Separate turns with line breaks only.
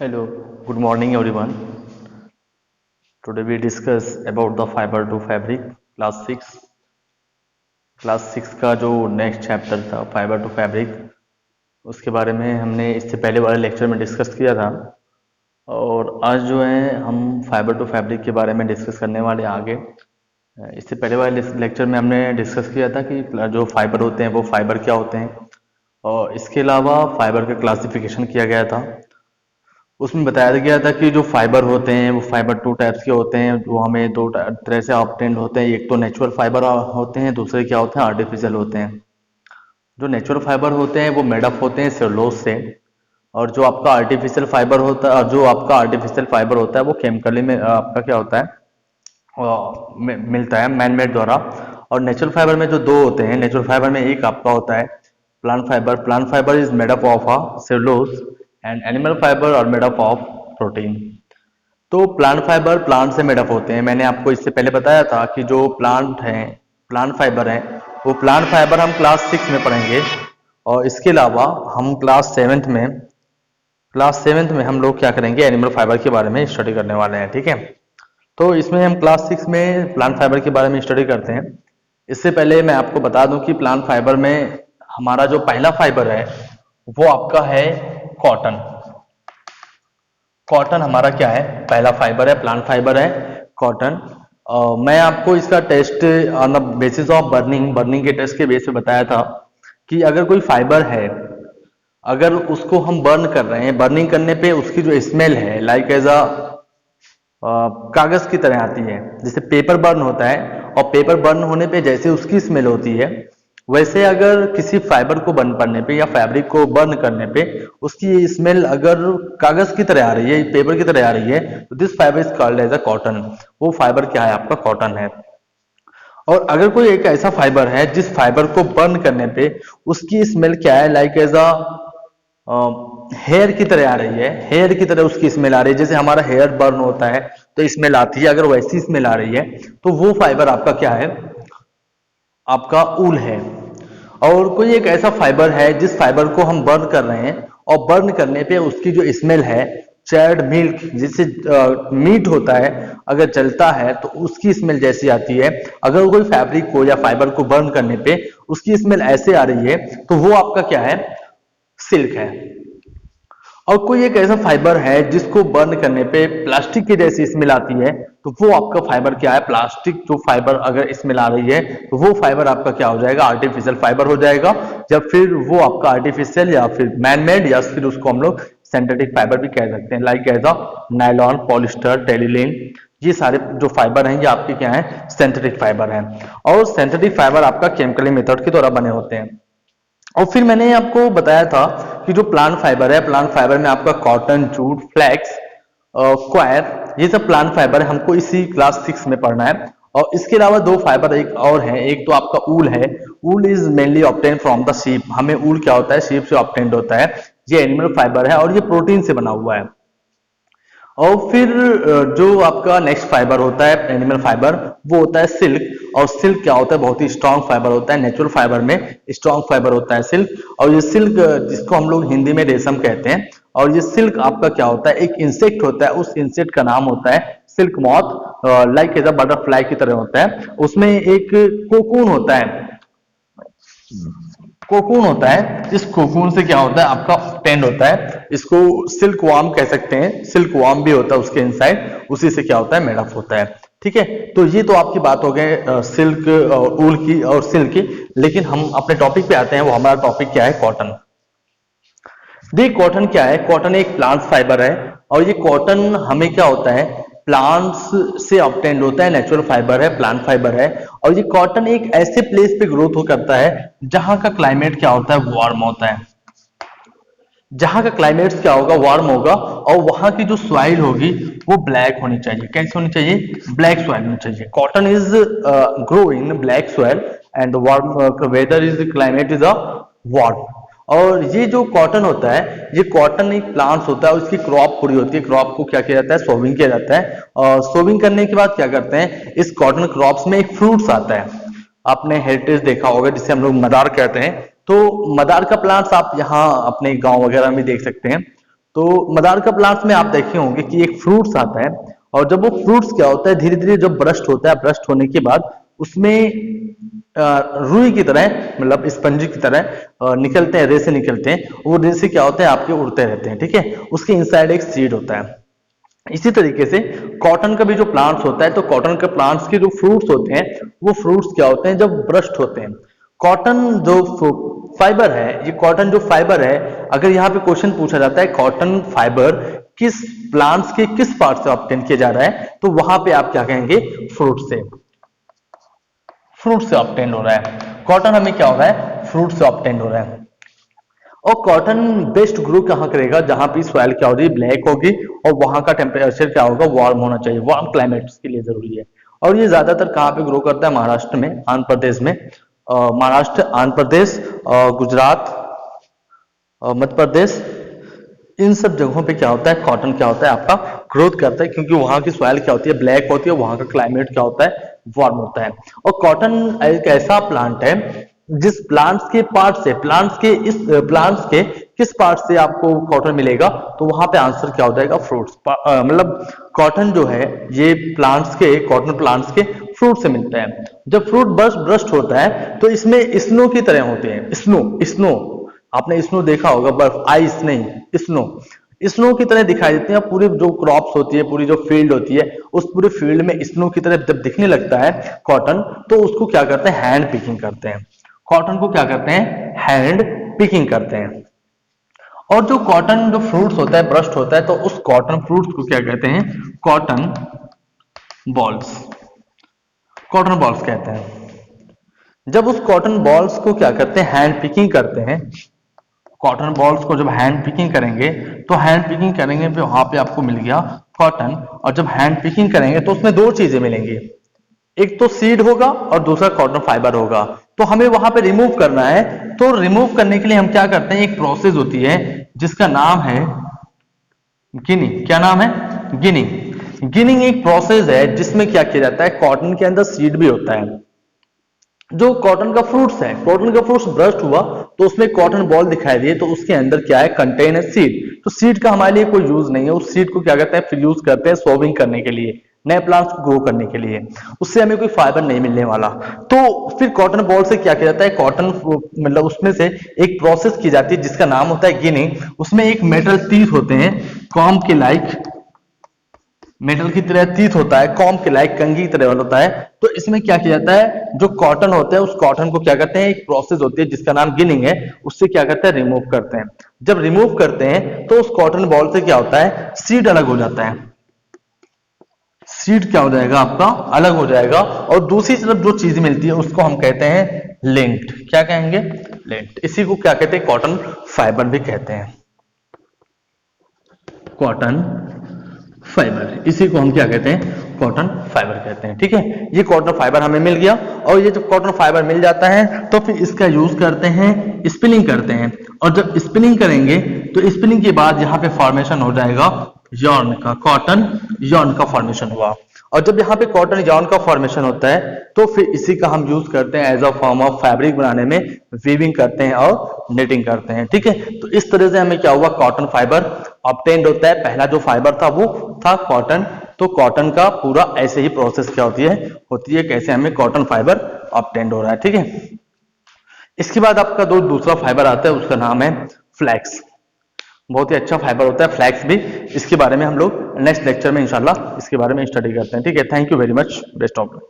Hello, good morning everyone. Today we discuss about the fiber to fabric class 6. Class 6 का जो next chapter था fibre to fabric, उसके बारे में हमने इससे पहले वाले लेक्चर में डिस्कस किया था। और आज जो है हम फाइबर टू फैब्रिक के बारे में डिस्कस करने वाले हैं आगे। इससे पहले वाले लेक्चर में हमने डिस्कस किया था कि जो फाइबर होते हैं वो फाइबर क्या होते हैं, और इसके अलावा फाइबर का क्लासिफिकेशन किया गया था। उसमें बताया गया था कि जो फाइबर होते हैं वो फाइबर टू टाइप्स के होते हैं, जो हमें दो तरह से ऑब्टेन्ड होते हैं। एक तो नेचुरल फाइबर होते हैं, दूसरे क्या होते हैं, आर्टिफिशियल होते हैं। जो नेचुरल फाइबर होते हैं वो मेडअप होते हैं सेलुलोज से, और जो आपका आर्टिफिशियल फाइबर होता है, जो आपका आर्टिफिशियल फाइबर होता है वो केमिकली में आपका क्या होता है, मिलता है मैन मेड द्वारा। और नेचुरल फाइबर में जो दो होते हैं, नेचुरल फाइबर में एक आपका होता है plant fibre. Plant fibre is made up of a cellulose and animal fibre are made up of protein. तो प्लांट फाइबर प्लांट से मेड अप होते हैं। मैंने आपको इससे पहले बताया था कि जो प्लांट हैं, प्लांट फाइबर हैं, वो प्लांट फाइबर हम क्लास 6 में पढ़ेंगे। और इसके अलावा हम क्लास सेवेंथ में हम लोग क्या करेंगे, एनिमल फाइबर के बारे में स्टडी करने वाले हैं। ठीक है, तो इसमें हम क्लास 6 में प्लांट फाइबर के बारे में स्टडी करते हैं। इससे पहले मैं आपको बता दूं कि प्लांट फाइबर में हमारा जो पहला फाइबर है वो आपका है कॉटन। कॉटन हमारा क्या है, पहला फाइबर है, प्लांट फाइबर है कॉटन। मैं आपको इसका test on the basis of burning के टेस्ट के बेस पे बताया था कि अगर कोई फाइबर है, अगर उसको हम बर्न कर रहे हैं, बर्निंग करने पे उसकी जो स्मेल है लाइक एज अ कागज की तरह आती है। जैसे पेपर बर्न होता है, और पेपर बर्न होने पे जैसे उसकी स्मेल होती है, वैसे अगर किसी फाइबर को बर्न करने पे या फैब्रिक को बर्न करने पे उसकी स्मेल अगर कागज की तरह आ रही है, पेपर की तरह आ रही है, तो this fibre is called as a cotton. वो फाइबर क्या है, आपका कॉटन है। और अगर कोई एक ऐसा फाइबर है जिस फाइबर को बर्न करने पे उसकी स्मेल क्या है, लाइक एज अ हेयर की तरह आ रही है, हेयर की तरह उसकी स्मेल आ रही है, जैसे हमारा हेयर बर्न होता है तो स्मेल आती है, अगर वैसी स्मेल आ रही है तो वो फाइबर आपका क्या है, आपका ऊल है। और कोई एक ऐसा फाइबर है जिस फाइबर को हम बर्न कर रहे हैं, और बर्न करने पे उसकी जो स्मेल है, चैर्ड मिल्क जिससे मीट होता है, अगर जलता है तो उसकी स्मेल जैसी आती है। अगर कोई फैब्रिक को या फाइबर को बर्न करने पे उसकी स्मेल ऐसे आ रही है तो वो आपका क्या है, सिल्क है। और कोई एक ऐसा फाइबर है जिसको बर्न करने पे प्लास्टिक की जैसी स्मेल आती है, तो वो आपका फाइबर क्या है, प्लास्टिक जो फाइबर अगर स्मेल आ रही है तो वो फाइबर आपका क्या हो जाएगा, आर्टिफिशियल फाइबर हो जाएगा। या फिर वो आपका आर्टिफिशियल या फिर मैन मेड, या फिर उसको हम लोग सिंथेटिक फाइबर भी कह सकते हैं, like as a nylon, polyester, terylene. ये सारे जो फाइबर हैं ये आपके क्या है, सिंथेटिक फाइबर हैं। और सिंथेटिक फाइबर आपका केमिकली मेथड के द्वारा बने होते हैं। और फिर मैंने आपको बताया था कि जो प्लांट फाइबर है, प्लांट फाइबर में आपका कॉटन, जूट, फ्लैक्स, क्वायर, ये सब प्लांट फाइबर है, हमको इसी क्लास 6 में पढ़ना है। और इसके अलावा दो फाइबर एक और है, एक तो आपका ऊल है। Wool is mainly obtain from the sheep. हमें ऊल क्या होता है, शीप से ऑब्टेन्ड होता है। ये एनिमल फाइबर है और ये प्रोटीन से बना हुआ है। और फिर जो आपका नेक्स्ट फाइबर होता है एनिमल फाइबर, वो होता है सिल्क। और सिल्क क्या होता है, बहुत ही स्ट्रांग फाइबर होता है। नेचुरल फाइबर में स्ट्रांग फाइबर होता है सिल्क। और ये सिल्क जिसको हम लोग हिंदी में रेशम कहते हैं, और ये सिल्क आपका क्या होता है, एक इंसेक्ट होता है, उस इंसेक्ट का नाम होता है silk moth. Like as a butterfly की तरह होता है, उसमें एक कोकून होता है, कोकून होता है। इस कोकून से क्या होता है, आपका टेंड होता है, इसको सिल्क वार्म कह सकते हैं, सिल्क वार्म भी होता है उसके इनसाइड, उसी से क्या होता है, मेडअप होता है। ठीक है, तो ये तो आपकी बात हो गई सिल्क और ऊल की और सिल्क की। लेकिन हम अपने टॉपिक पे आते हैं, वो हमारा टॉपिक क्या है, कॉटन। देखिए कॉटन क्या है, कॉटन एक प्लांट फाइबर है। और ये कॉटन हमें क्या होता है, प्लांट्स से ऑब्टेन्ड होता है, नेचुरल फाइबर है, प्लांट फाइबर है। और ये कॉटन एक ऐसे प्लेस पे ग्रोथ हो करता है जहां का क्लाइमेट क्या होता है, वार्म होता है। जहां का क्लाइमेट क्या होगा, वार्म होगा। और वहां की जो सॉइल होगी वो ब्लैक होनी चाहिए। कैसे होनी चाहिए, ब्लैक सॉइल होनी चाहिए। Cotton is grow in black soil and warm weather is climate is a warm. और ये जो कॉटन होता है, ये कॉटन एक प्लांट्स होता है और इसकी क्रॉप पूरी होती है। क्रॉप को क्या किया जाता है, सोविंग किया जाता है। और सोविंग करने के बाद क्या करते हैं, इस कॉटन क्रॉप्स में एक फ्रूट्स आता है। आपने हेरिटेज देखा होगा जिसे हम लोग मदार कहते हैं। तो मदार का प्लांट्स आप यहाँ अपने गांव वगैरह में देख सकते हैं। तो मदार का प्लांट्स में आप देखे होंगे कि एक फ्रूट्स आता है, और जब वो फ्रूट्स क्या होता है धीरे धीरे जब ब्रस्ट होता है, ब्रस्ट होने के बाद उसमें रुई की तरह, मतलब स्पंज की तरह निकलते हैं, रे से निकलते हैं। वो रे से क्या होते हैं आपके उड़ते रहते हैं, ठीक है। उसके इनसाइड एक सीड होता है। इसी तरीके से कॉटन का भी जो प्लांट्स होता है, तो कॉटन के प्लांट्स के जो फ्रूट्स होते हैं, वो फ्रूट्स क्या होते हैं जब ब्रस्ट होते हैं। कॉटन जो फाइबर है, ये कॉटन जो फाइबर है, अगर यहाँ पे क्वेश्चन पूछा जाता है कॉटन फाइबर किस प्लांट्स के किस पार्ट से ऑब्टेन किया जा रहा है, तो वहां पे आप क्या कहेंगे, फ्रूट से, फ्रूट से ऑब्टेन हो रहा है। कॉटन हमें क्या हो रहा है, फ्रूट से ऑब्टेन हो रहा है। और कॉटन बेस्ट ग्रो कहाँ करेगा, जहां पे सॉइल क्या होगी, ब्लैक होगी, और वहां का टेम्परेचर क्या होगा, वार्म होना चाहिए। वार्म क्लाइमेट के लिए जरूरी है। और ये ज्यादातर कहाँ पे ग्रो करता है, महाराष्ट्र में, आंध्र प्रदेश में, महाराष्ट्र, आंध्र प्रदेश, गुजरात, मध्य प्रदेश, इन सब जगहों पे क्या होता है, कॉटन क्या होता है आपका ग्रोथ करता है, क्योंकि वहां की सॉइल क्या होती है, ब्लैक होती है, वहां का क्लाइमेट क्या होता है, वार्म होता है। और कॉटन एक ऐसा प्लांट है जिस प्लांट्स के पार्ट से, प्लांट्स के किस पार्ट से आपको कॉटन मिलेगा, तो वहां पे आंसर क्या हो जाएगा, फ्रूट्स। मतलब कॉटन जो है ये प्लांट्स के, कॉटन प्लांट्स के फ्रूट से मिलता है। जब फ्रूट ब्रस्ट होता है तो इसमें स्नो की तरह होते हैं, स्नो, आपने स्नो देखा होगा, बर्फ, आइस नहीं, स्नो की तरह दिखाई देती है। पूरी जो क्रॉप्स होती है, पूरी जो फील्ड होती है, उस पूरे फील्ड में स्नो की तरह जब दिखने लगता है कॉटन, तो उसको क्या करते हैं, हैंड पिकिंग करते हैं। कॉटन को क्या करते हैं, हैंड पिकिंग करते हैं। और जो कॉटन जो फ्रूट्स होता है, ब्रस्ट होता है, तो उस कॉटन फ्रूट्स को क्या कहते हैं, कॉटन बॉल्स, कॉटन बॉल्स कहते हैं। जब उस कॉटन बॉल्स को क्या करते हैं, हैंड पिकिंग करते हैं, कॉटन बॉल्स को जब हैंड पिकिंग करेंगे, तो हैंड पिकिंग करेंगे पे वहां पे आपको मिल गया कॉटन। और जब हैंड पिकिंग करेंगे तो उसमें दो चीजें मिलेंगी, एक तो सीड होगा और दूसरा कॉटन फाइबर होगा। तो हमें वहां पे रिमूव करना है। तो रिमूव करने के लिए हम क्या करते हैं, एक प्रोसेस होती है जिसका नाम है गिनिंग। क्या नाम है, गिनिंग। गिनिंग एक प्रोसेस है जिसमें क्या किया जाता है, कॉटन के अंदर सीड भी होता है। जो कॉटन का फ्रूट्स है, कॉटन का फ्रूट्स ब्रस्ट हुआ तो उसमें कॉटन बॉल दिखाई दिए, तो उसके अंदर क्या है, कंटेन है सीड। तो सीड का हमारे लिए कोई यूज नहीं है। उस सीड को क्या करते हैं, फिर यूज करते हैं सोविंग करने के लिए, नए प्लांट्स को ग्रो करने के लिए। उससे हमें कोई फाइबर नहीं मिलने वाला। तो फिर कॉटन बॉल से क्या किया जाता है, कॉटन मतलब उसमें से एक प्रोसेस की जाती है जिसका नाम होता है गिनिंग। उसमें एक मेटल टीथ होते हैं, कॉम्ब के लाइक, मेटल की तरह तीत होता है, कॉम्ब के लाइक, कंघी की तरह होता है। तो इसमें क्या किया जाता है, जो कॉटन होता है उस कॉटन को क्या करते हैं, एक प्रोसेस होती है जिसका नाम गिनिंग है, उससे क्या करते हैं, रिमूव करते हैं। जब रिमूव करते हैं तो उस कॉटन बॉल से क्या होता है, सीड अलग हो जाता है। सीड क्या हो जाएगा आपका, अलग हो जाएगा। और दूसरी तरफ जो चीज मिलती है उसको हम कहते हैं लेंट। क्या कहेंगे, लेंट। इसी को क्या कहते हैं, कॉटन फाइबर भी कहते हैं, कॉटन फाइबर। इसी को हम क्या कहते हैं, कॉटन फाइबर कहते हैं। ठीक है, ये कॉटन फाइबर हमें मिल गया। और ये जब कॉटन फाइबर मिल जाता है तो फिर इसका यूज करते हैं, स्पिनिंग करते हैं। और जब स्पिनिंग करेंगे तो स्पिनिंग के बाद यहाँ पे फॉर्मेशन हो जाएगा यॉर्न का, कॉटन यॉर्न का फॉर्मेशन हुआ। और जब यहाँ पे कॉटन यॉर्न का फॉर्मेशन होता है तो फिर इसी का हम यूज करते हैं as a form of fabric बनाने में, वीविंग करते हैं और नेटिंग करते हैं। ठीक है, तो इस तरह से हमें क्या हुआ, कॉटन फाइबर ऑब्टेन्ड होता है। पहला जो फाइबर था वो था कॉटन। तो कॉटन का पूरा ऐसे ही प्रोसेस क्या होती है कैसे हमें कॉटन फाइबर ऑब्टेन्ड हो रहा है। ठीक है, इसके बाद आपका दूसरा फाइबर आता है, उसका नाम है फ्लैक्स। बहुत ही अच्छा फाइबर होता है फ्लैक्स भी। इसके बारे में हम लोग नेक्स्ट लेक्चर में इंशाल्लाह इसके बारे में स्टडी करते हैं। ठीक है, thank you very much, best of luck.